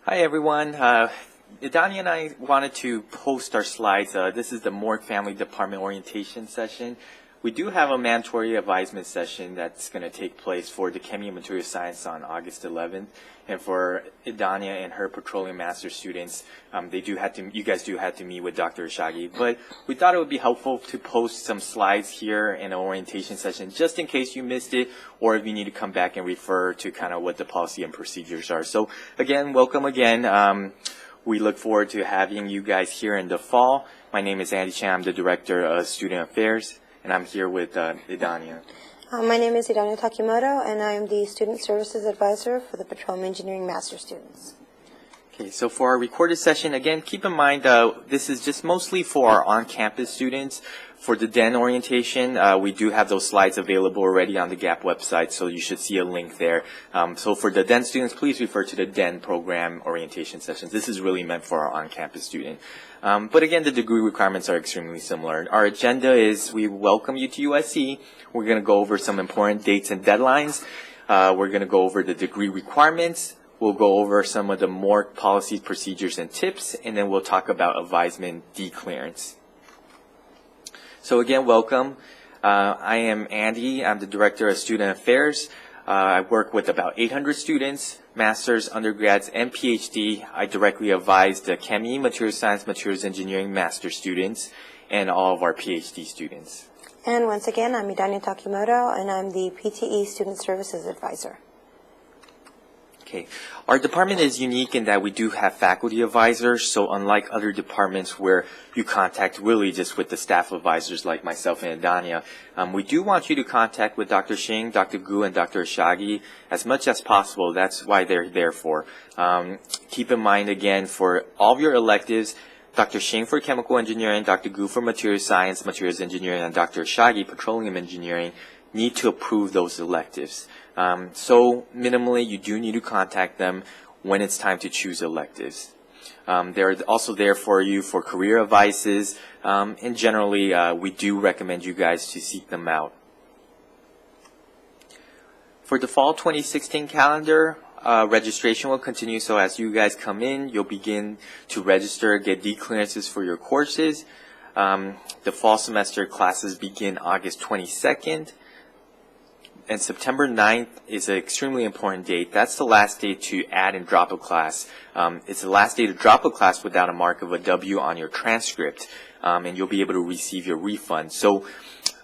Hi everyone. Idania and I wanted to post our slides. This is the Morgue Family Department orientation session. We do have a mandatory advisement session that's going to take place for the Chemistry and Material Science on August 11th. And for Idania and her petroleum master students, you guys do have to meet with Dr. Ishagi. But we thought it would be helpful to post some slides here in an orientation session just in case you missed it or if you need to come back and refer to kind of what the policy and procedures are. So again, welcome again. We look forward to having you guys here in the fall. My name is Andy Chan. I'm the Director of Student Affairs, and I'm here with Idania. My name is Idania Takimoto, and I am the Student Services Advisor for the Petroleum Engineering Master students. Okay, so for our recorded session, again, keep in mind this is just mostly for our on-campus students. For the DEN orientation, we do have those slides available already on the GAP website, so you should see a link there. So for the DEN students, please refer to the DEN program orientation sessions. This is really meant for our on-campus student. But again, the degree requirements are extremely similar. Our agenda is we welcome you to USC. We're going to go over some important dates and deadlines. We're going to go over the degree requirements. We'll go over some of the more policies, procedures, and tips, and then we'll talk about advisement declearance. So again, welcome. I am Andy. I'm the Director of Student Affairs. I work with about 800 students, masters, undergrads, and PhD. I directly advise the Chemistry, Material Science, Materials Engineering master students, and all of our PhD students. And once again, I'm Idania Takimoto, and I'm the PTE Student Services Advisor. Okay. Our department is unique in that we do have faculty advisors, so unlike other departments where you contact really just with the staff advisors like myself and Idania, we do want you to contact with Dr. Shing, Dr. Gu, and Dr. Ishagi as much as possible. That's why they're there for. Keep in mind, again, for all of your electives, Dr. Shing for Chemical Engineering, Dr. Gu for Material Science, Materials Engineering, and Dr. Ishagi, Petroleum Engineering, need to approve those electives. So minimally, you do need to contact them when it's time to choose electives. They're also there for you for career advices, and generally, we do recommend you guys to seek them out. For the fall 2016 calendar, registration will continue, so as you guys come in, you'll begin to register, get declearances for your courses. The fall semester classes begin August 22nd. And September 9th is an extremely important date. That's the last day to add and drop a class. It's the last day to drop a class without a mark of a W on your transcript, and you'll be able to receive your refund. So,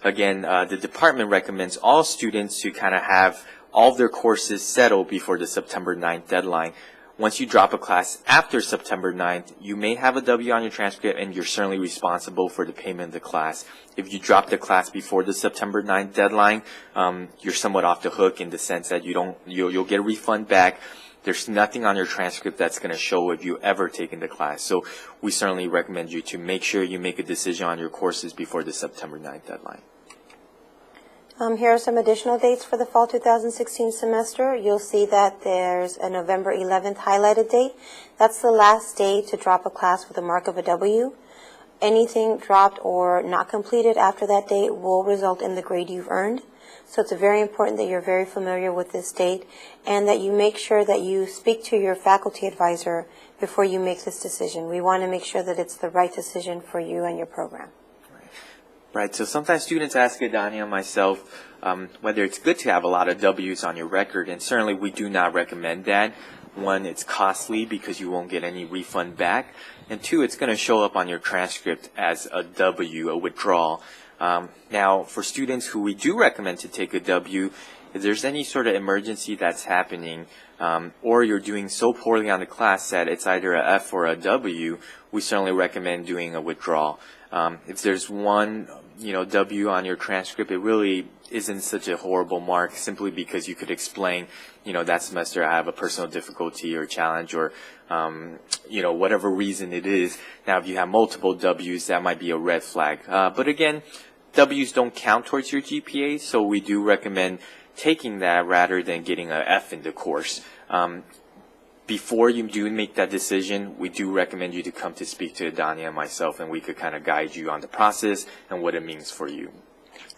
again, the department recommends all students to kind of have all of their courses settled before the September 9th deadline. Once you drop a class after September 9th, you may have a W on your transcript, and you're certainly responsible for the payment of the class. If you drop the class before the September 9th deadline, you're somewhat off the hook in the sense that you'll get a refund back. There's nothing on your transcript that's going to show if you ever taken the class. So we certainly recommend you to make sure you make a decision on your courses before the September 9th deadline. Here are some additional dates for the fall 2016 semester. You'll see that there's a November 11th highlighted date. That's the last day to drop a class with a mark of a W. Anything dropped or not completed after that date will result in the grade you've earned. So it's very important that you're very familiar with this date and that you make sure that you speak to your faculty advisor before you make this decision. We want to make sure that it's the right decision for you and your program. Right, so sometimes students ask Idania and myself whether it's good to have a lot of W's on your record, and certainly we do not recommend that. One, it's costly because you won't get any refund back, and two, it's going to show up on your transcript as a W, a withdrawal. Now, for students who we do recommend to take a W, if there's any sort of emergency that's happening, or you're doing so poorly on the class that it's either a F or a W, we certainly recommend doing a withdrawal. If there's one, W on your transcript, it really isn't such a horrible mark simply because you could explain, that semester I have a personal difficulty or challenge or, whatever reason it is. Now, if you have multiple W's, that might be a red flag. But again, W's don't count towards your GPA, so we do recommend taking that rather than getting an F in the course. Before you do make that decision, we do recommend you to come to speak to Idania and myself, and we could kind of guide you on the process and what it means for you.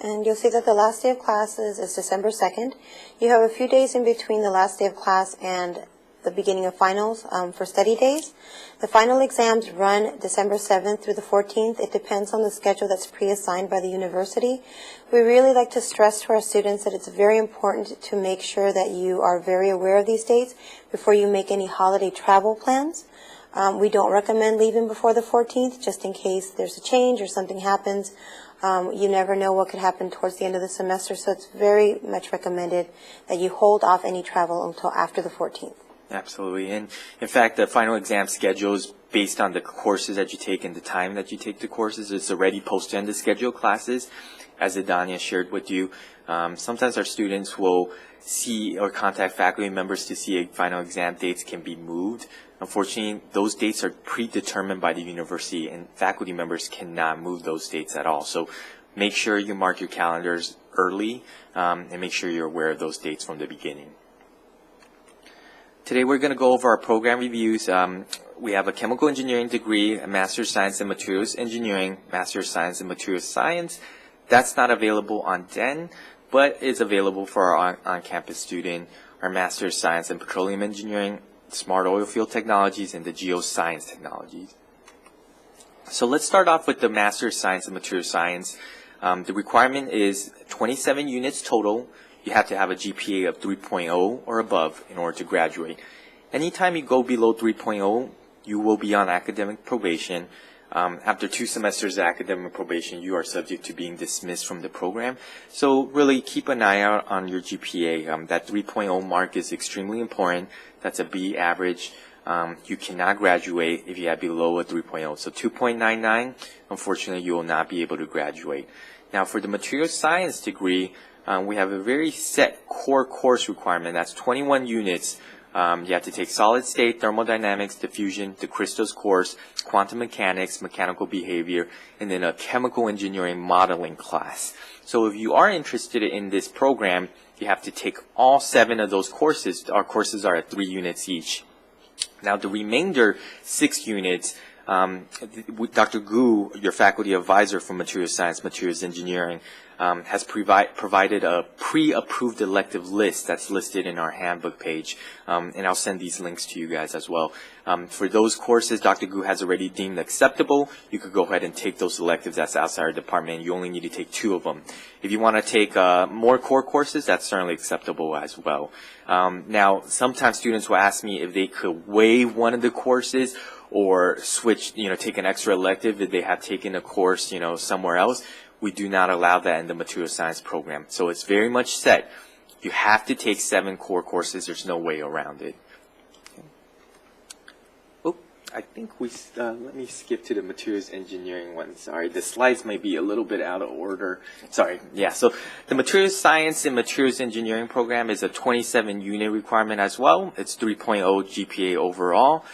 And you'll see that the last day of classes is December 2nd. You have a few days in between the last day of class and the beginning of finals for study days. The final exams run December 7th through the 14th. It depends on the schedule that's pre-assigned by the university. We really like to stress to our students that it's very important to make sure that you are very aware of these dates before you make any holiday travel plans. We don't recommend leaving before the 14th, just in case there's a change or something happens. You never know what could happen towards the end of the semester, so it's very much recommended that you hold off any travel until after the 14th. Absolutely. And in fact, the final exam schedule is based on the courses that you take and the time that you take the courses. It's already posted in the scheduled classes, as Adania shared with you. Sometimes our students will see or contact faculty members to see if final exam dates can be moved. Unfortunately, those dates are predetermined by the university, and faculty members cannot move those dates at all. So make sure you mark your calendars early and make sure you're aware of those dates from the beginning. Today we're going to go over our program reviews. We have a chemical engineering degree, a master's science in materials engineering, master's science in materials science. That's not available on DEN, but is available for our on-campus student, our master's science in petroleum engineering, smart oil field technologies, and the geoscience technologies. So let's start off with the master's science in materials science. The requirement is 27 units total. You have to have a GPA of 3.0 or above in order to graduate. Anytime you go below 3.0, you will be on academic probation. After 2 semesters of academic probation, you are subject to being dismissed from the program. So really keep an eye out on your GPA. That 3.0 mark is extremely important. That's a B average. You cannot graduate if you have below a 3.0. So 2.99, unfortunately, you will not be able to graduate. Now for the materials science degree, we have a very set core course requirement. That's 21 units. You have to take solid state, thermodynamics, diffusion, the crystals course, quantum mechanics, mechanical behavior, and then a chemical engineering modeling class. So if you are interested in this program, you have to take all 7 of those courses. Our courses are at 3 units each. Now the remainder 6 units, Dr. Gu, your faculty advisor for materials science, materials engineering, has provided a pre-approved elective list that's listed in our handbook page, and I'll send these links to you guys as well. For those courses Dr. Gu has already deemed acceptable, you could go ahead and take those electives that's outside our department. You only need to take 2 of them. If you want to take more core courses, that's certainly acceptable as well. Now, sometimes students will ask me if they could waive one of the courses or switch, take an extra elective if they have taken a course, somewhere else. We do not allow that in the material science program. So it's very much set. You have to take 7 core courses. There's no way around it. Okay. Oh, I think let me skip to the materials engineering one. Sorry, the slides may be a little bit out of order. Sorry. Yeah, so the materials science and materials engineering program is a 27 unit requirement as well. It's 3.0 GPA overall.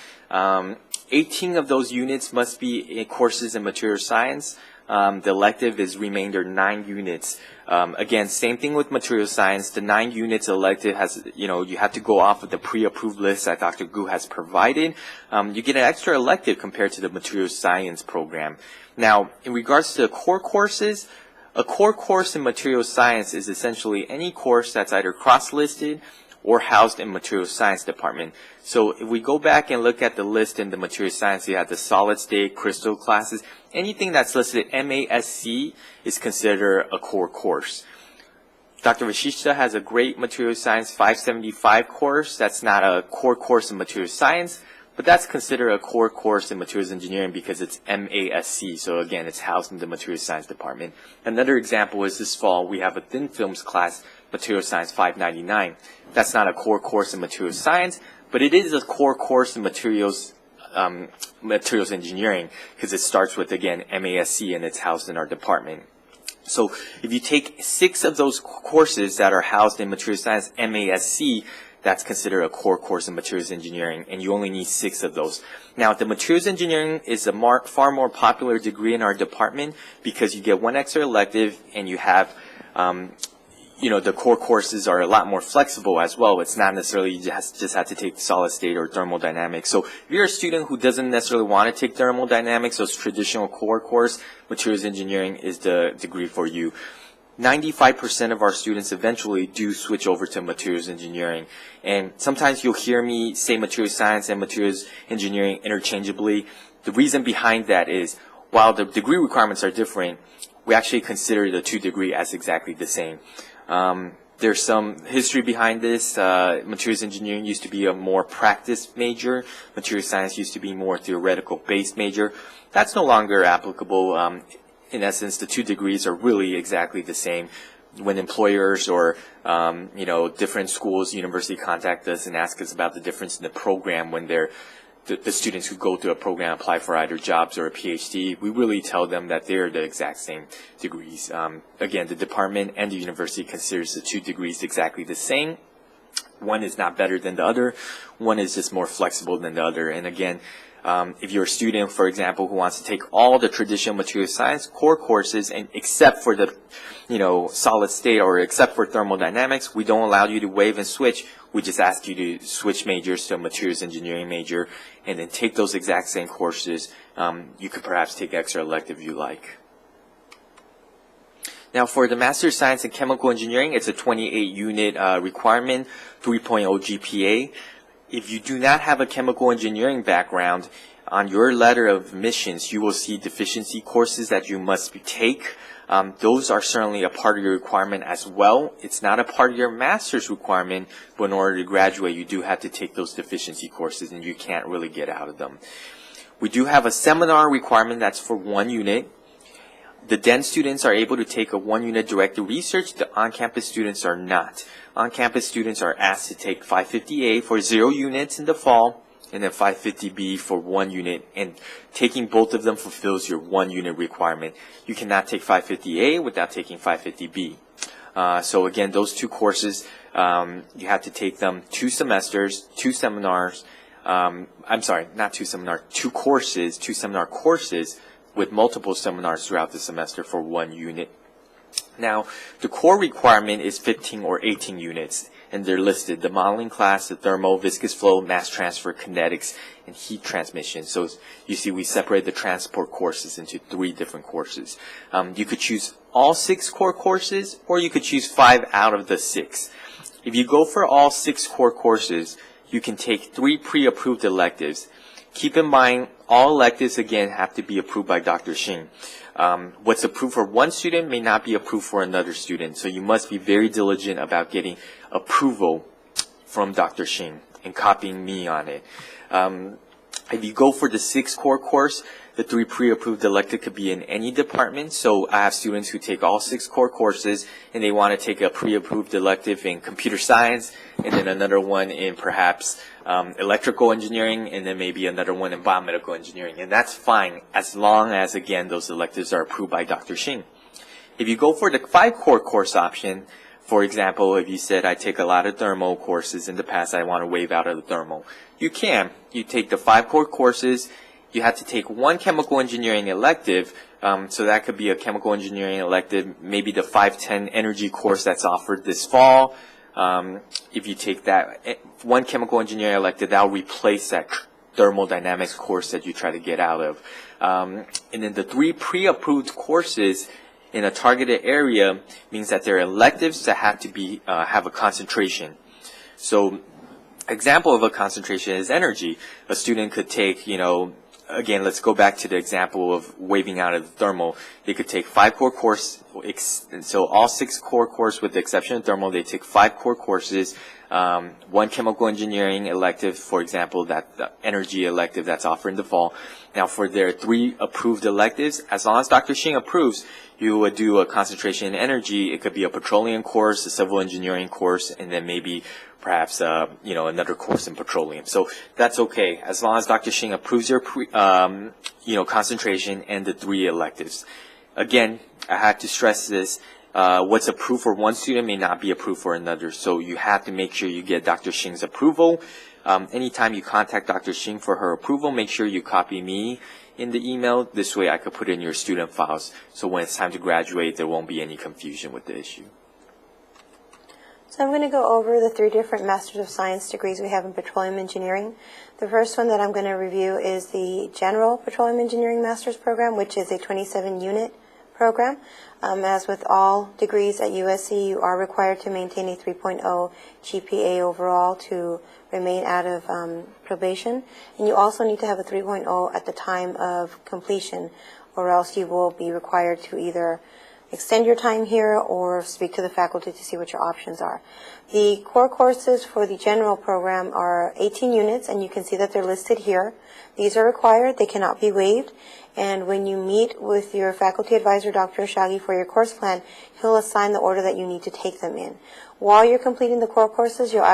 18 of those units must be in courses in materials science. The elective is remainder 9 units. Again, same thing with material science. The 9 units elective has, you have to go off of the pre-approved list that Dr. Gu has provided. You get an extra elective compared to the material science program. Now, in regards to the core courses, a core course in material science is essentially any course that's either cross-listed or housed in material science department. So if we go back and look at the list in the material science, you have the solid state, crystal classes. Anything that's listed MASC is considered a core course. Dr. Vashishta has a great material science 575 course. That's not a core course in material science, but that's considered a core course in materials engineering because it's MASC. So again, it's housed in the material science department. Another example is this fall, we have a thin films class, material science 599. That's not a core course in materials science, but it is a core course in materials engineering because it starts with, again, MASC, and it's housed in our department. So if you take 6 of those courses that are housed in materials science MASC, that's considered a core course in materials engineering, and you only need 6 of those. Now, the materials engineering is a far more popular degree in our department because you get 1 extra elective and you have the core courses are a lot more flexible as well. It's not necessarily you just have to take solid state or thermodynamics. So if you're a student who doesn't necessarily want to take thermodynamics, those traditional core course, materials engineering is the degree for you. 95% of our students eventually do switch over to materials engineering. And sometimes you'll hear me say materials science and materials engineering interchangeably. The reason behind that is, while the degree requirements are different, we actually consider the two degree as exactly the same. There's some history behind this. Materials engineering used to be a more practice major. Materials science used to be more theoretical based major. That's no longer applicable. In essence, the two degrees are really exactly the same. When employers or different schools, university contact us and ask us about the difference in the program when the students who go through a program apply for either jobs or a PhD, we really tell them that they're the exact same degrees. Again, the department and the university considers the two degrees exactly the same. One is not better than the other. One is just more flexible than the other. And again, if you're a student, for example, who wants to take all the traditional material science core courses, and except for the, solid state or except for thermodynamics, we don't allow you to waive and switch. We just ask you to switch majors to a materials engineering major and then take those exact same courses. You could perhaps take extra elective if you like. Now, for the Master of Science in Chemical Engineering, it's a 28-unit requirement, 3.0 GPA. If you do not have a chemical engineering background, on your letter of admissions, you will see deficiency courses that you must take. Those are certainly a part of your requirement as well. It's not a part of your master's requirement, but in order to graduate, you do have to take those deficiency courses, and you can't really get out of them. We do have a seminar requirement that's for 1 unit. The DEN students are able to take a 1-unit directed research. The on-campus students are not. On-campus students are asked to take 550A for 0 units in the fall, and then 550B for 1 unit, and taking both of them fulfills your 1-unit requirement. You cannot take 550A without taking 550B. So again, those two courses, you have to take them 2 semesters, 2 seminars. I'm sorry, not 2 seminars, 2 courses, 2 seminar courses with multiple seminars throughout the semester for 1 unit. Now, the core requirement is 15 or 18 units, and they're listed: the modeling class, the thermo, viscous flow, mass transfer, kinetics, and heat transmission. So you see we separate the transport courses into 3 different courses. You could choose all 6 core courses, or you could choose 5 out of the 6. If you go for all 6 core courses, you can take 3 pre-approved electives. Keep in mind, all electives, again, have to be approved by Dr. Xing. What's approved for one student may not be approved for another student, so you must be very diligent about getting approval from Dr. Xing and copying me on it. If you go for the 6 core course, the 3 pre-approved elective could be in any department. So I have students who take all 6 core courses, and they want to take a pre-approved elective in computer science, and then another one in perhaps electrical engineering, and then maybe another one in biomedical engineering. And that's fine, as long as, again, those electives are approved by Dr. Xing. If you go for the 5 core course option, for example, if you said, I take a lot of thermal courses in the past, I want to waive out of the thermal, you can. You take the 5 core courses. You have to take 1 chemical engineering elective, so that could be a chemical engineering elective, maybe the 510 energy course that's offered this fall. If you take that 1 chemical engineering elective, that will replace that thermodynamics course that you try to get out of. And then the 3 pre-approved courses in a targeted area means that they're electives that have to be have a concentration. So, example of a concentration is energy. A student could take, again, let's go back to the example of waiving out of the thermal. They could take 5 core course, so all 6 core course with the exception of thermal, they take 5 core courses, 1 chemical engineering elective, for example, that the energy elective that's offered in the fall. Now for their 3 approved electives, as long as Dr. Xing approves, you would do a concentration in energy. It could be a petroleum course, a civil engineering course, and then maybe perhaps another course in petroleum. So that's okay, as long as Dr. Xing approves your concentration and the 3 electives. Again, I have to stress this. What's approved for one student may not be approved for another, so you have to make sure you get Dr. Xing's approval. Anytime you contact Dr. Xing for her approval, make sure you copy me in the email. This way I could put it in your student files, so when it's time to graduate, there won't be any confusion with the issue. So I'm going to go over the 3 different Masters of Science degrees we have in petroleum engineering. The first one that I'm going to review is the General Petroleum Engineering Master's Program, which is a 27-unit program. As with all degrees at USC, you are required to maintain a 3.0 GPA overall to remain out of probation. And you also need to have a 3.0 at the time of completion, or else you will be required to either extend your time here or speak to the faculty to see what your options are. The core courses for the general program are 18 units, and you can see that they're listed here. These are required. They cannot be waived. And when you meet with your faculty advisor, Dr. Ashagi, for your course plan, he'll assign the order that you need to take them in. While you're completing the core courses, you'll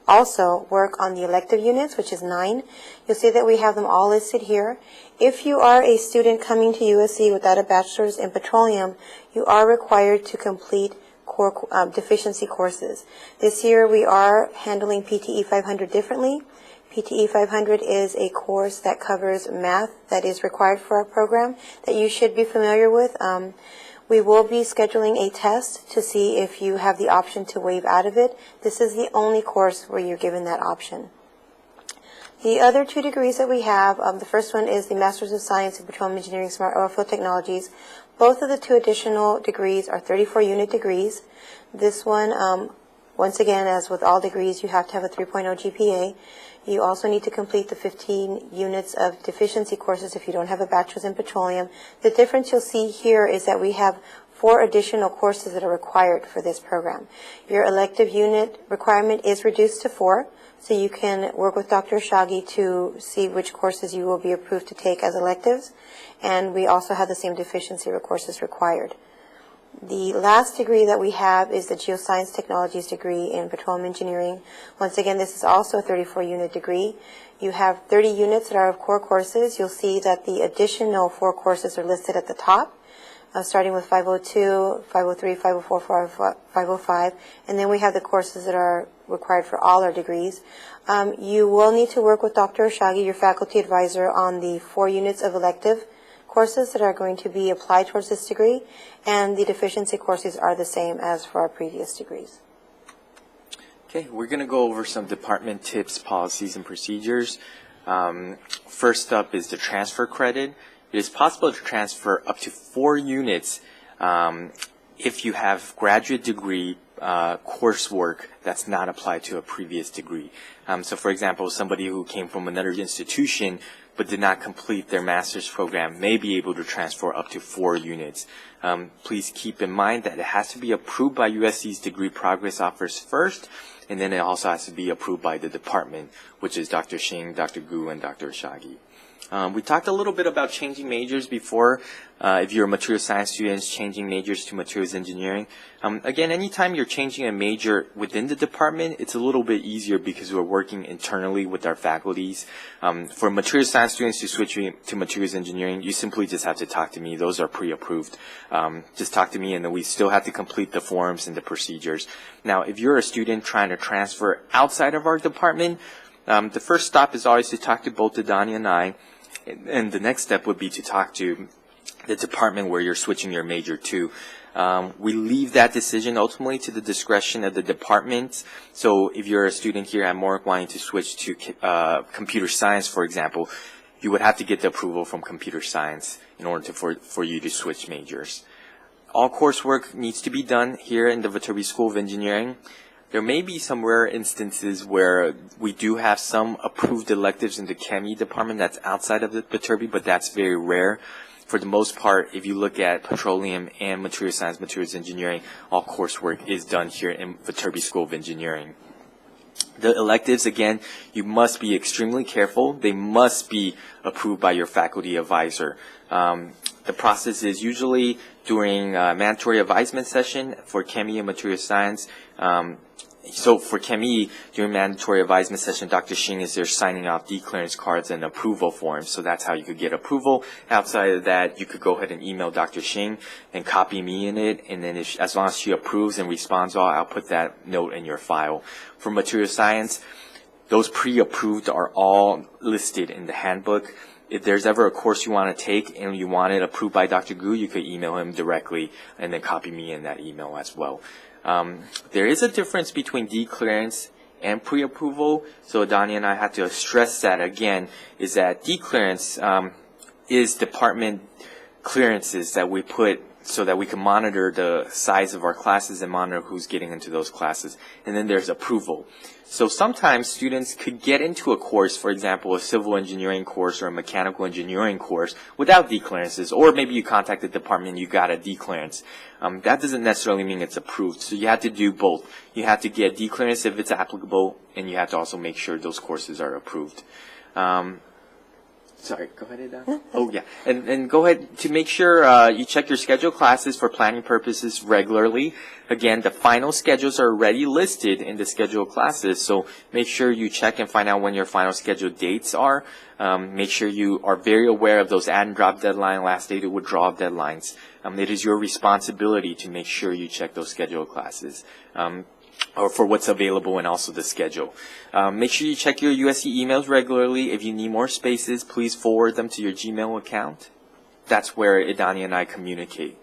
also work on the elective units, which is 9. You'll see that we have them all listed here. If you are a student coming to USC without a bachelor's in petroleum, you are required to complete core deficiency courses. This year we are handling PTE 500 differently. PTE 500 is a course that covers math that is required for our program that you should be familiar with. We will be scheduling a test to see if you have the option to waive out of it. This is the only course where you're given that option. The other 2 degrees that we have, the first one is the Master's of Science in Petroleum Engineering Smart Oilfield Technologies. Both of the 2 additional degrees are 34-unit degrees. This one, once again, as with all degrees, you have to have a 3.0 GPA. You also need to complete the 15 units of deficiency courses if you don't have a bachelor's in petroleum. The difference you'll see here is that we have 4 additional courses that are required for this program. Your elective unit requirement is reduced to 4, so you can work with Dr. Shagi to see which courses you will be approved to take as electives, and we also have the same deficiency courses required. The last degree that we have is the Geoscience Technologies degree in Petroleum Engineering. Once again, this is also a 34-unit degree. You have 30 units that are of core courses. You'll see that the additional 4 courses are listed at the top, starting with 502, 503, 504, 505, and then we have the courses that are required for all our degrees. You will need to work with Dr. Shagi, your faculty advisor, on the 4 units of elective courses that are going to be applied towards this degree, and the deficiency courses are the same as for our previous degrees. Okay, we're going to go over some department tips, policies, and procedures. First up is the transfer credit. It is possible to transfer up to 4 units if you have graduate degree coursework that's not applied to a previous degree. So for example, somebody who came from another institution but did not complete their master's program may be able to transfer up to 4 units. Please keep in mind that it has to be approved by USC's degree progress office first, and then it also has to be approved by the department, which is Dr. Shing, Dr. Gu, and Dr. Shagi. We talked a little bit about changing majors before. If you're a material science student, changing majors to materials engineering. Again, anytime you're changing a major within the department, it's a little bit easier because we're working internally with our faculties. For material science students to switch to materials engineering, you simply just have to talk to me. Those are pre-approved. Just talk to me, and then we still have to complete the forms and the procedures. Now, if you're a student trying to transfer outside of our department, the first stop is always to talk to both Dania and I. And the next step would be to talk to the department where you're switching your major to. We leave that decision ultimately to the discretion of the department. So if you're a student here at Mork wanting to switch to computer science, for example, you would have to get the approval from computer science in order for you to switch majors. All coursework needs to be done here in the Viterbi School of Engineering. There may be some rare instances where we do have some approved electives in the Chemie department that's outside of the Viterbi, but that's very rare. For the most part, if you look at petroleum and material science, materials engineering, all coursework is done here in Viterbi School of Engineering. The electives, again, you must be extremely careful. They must be approved by your faculty advisor. The process is usually during mandatory advisement session for Chemie and material science. So for Chemie, during mandatory advisement session, Dr. Shing is there signing off declearance cards and approval forms. So that's how you could get approval. Outside of that, you could go ahead and email Dr. Shing and copy me in it. And then as long as she approves and responds all, I'll put that note in your file. For material science, those pre-approved are all listed in the handbook. If there's ever a course you want to take and you want it approved by Dr. Gu, you could email him directly and then copy me in that email as well. There is a difference between declearance and pre-approval. So Danya and I have to stress that again, is that declearance is department clearances that we put so that we can monitor the size of our classes and monitor who's getting into those classes. And then there's approval. So sometimes students could get into a course, for example, a civil engineering course or a mechanical engineering course without D clearances, or maybe you contact the department and you got a D clearance. That doesn't necessarily mean it's approved. So you have to do both. You have to get D clearance if it's applicable, and you have to also make sure those courses are approved. Sorry, go ahead, Ada. Oh, yeah. And go ahead to make sure you check your scheduled classes for planning purposes regularly. Again, the final schedules are already listed in the scheduled classes, so make sure you check and find out when your final scheduled dates are. Make sure you are very aware of those add and drop deadline, last day to withdraw deadlines. It is your responsibility to make sure you check those scheduled classes. Or for what's available and also the schedule. Make sure you check your USC emails regularly. If you need more spaces, please forward them to your Gmail account. That's where Idania and I communicate.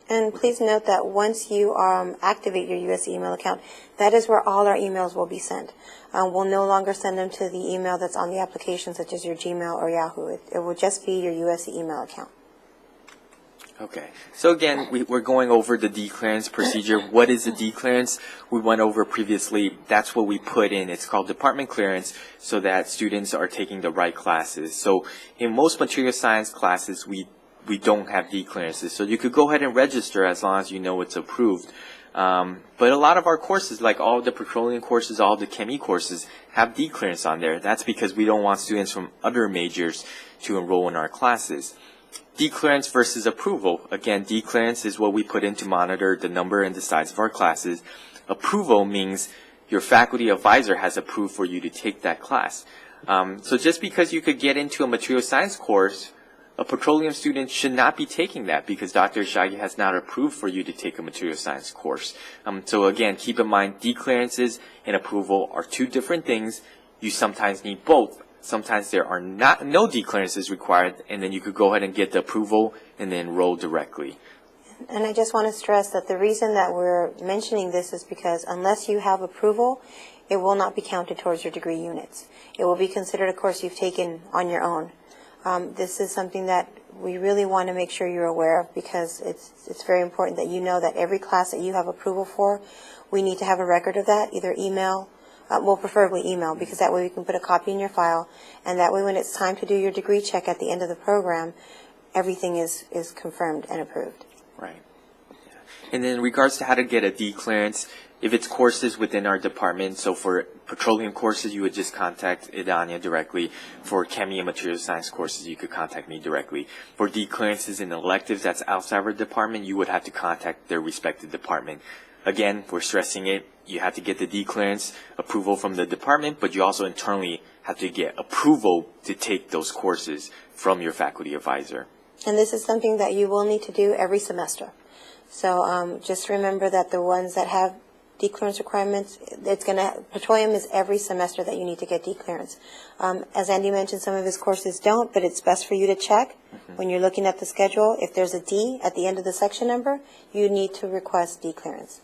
And please note that once you activate your USC email account, that is where all our emails will be sent. We'll no longer send them to the email that's on the application, such as your Gmail or Yahoo. It will just be your USC email account. Okay, so again, we're going over the D clearance procedure. What is a D clearance? We went over previously. That's what we put in. It's called department clearance, so that students are taking the right classes. So in most material science classes, we don't have D clearances. So you could go ahead and register as long as you know it's approved. But a lot of our courses, like all the petroleum courses, all the chemie courses, have D clearance on there. That's because we don't want students from other majors to enroll in our classes. D clearance versus approval. Again, D clearance is what we put in to monitor the number and the size of our classes. Approval means your faculty advisor has approved for you to take that class. So just because you could get into a material science course, a petroleum student should not be taking that because Dr. Ishagi has not approved for you to take a material science course. So again, keep in mind, D clearances and approval are two different things. You sometimes need both. Sometimes there are no D clearances required, and then you could go ahead and get the approval and then enroll directly. And I just want to stress that the reason that we're mentioning this is because unless you have approval, it will not be counted towards your degree units. It will be considered a course you've taken on your own. This is something that we really want to make sure you're aware of because it's very important that you know that every class that you have approval for, we need to have a record of that, either email, well, preferably email, because that way we can put a copy in your file, and that way when it's time to do your degree check at the end of the program, everything is confirmed and approved. Right. Yeah. And then in regards to how to get a D clearance, if it's courses within our department, so for petroleum courses, you would just contact Idania directly. For chemie and material science courses, you could contact me directly. For D clearances and electives that's outside our department, you would have to contact their respective department. Again, we're stressing it. You have to get the D clearance approval from the department, but you also internally have to get approval to take those courses from your faculty advisor. And this is something that you will need to do every semester. So just remember that the ones that have D clearance requirements, petroleum is every semester that you need to get D clearance. As Andy mentioned, some of his courses don't, but it's best for you to check when you're looking at the schedule. If there's a D at the end of the section number, you need to request D clearance.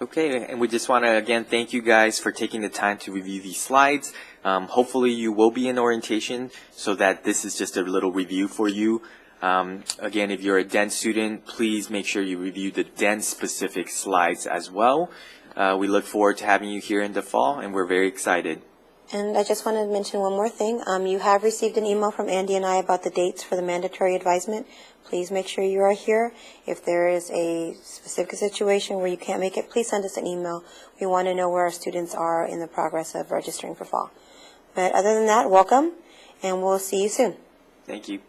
Okay, and we just want to again thank you guys for taking the time to review these slides. Hopefully you will be in orientation so that this is just a little review for you. Again, if you're a DEN student, please make sure you review the DEN specific slides as well. We look forward to having you here in the fall, and we're very excited. And I just want to mention one more thing. You have received an email from Andy and I about the dates for the mandatory advisement. Please make sure you are here. If there is a specific situation where you can't make it, please send us an email. We want to know where our students are in the progress of registering for fall. But other than that, welcome, and we'll see you soon. Thank you.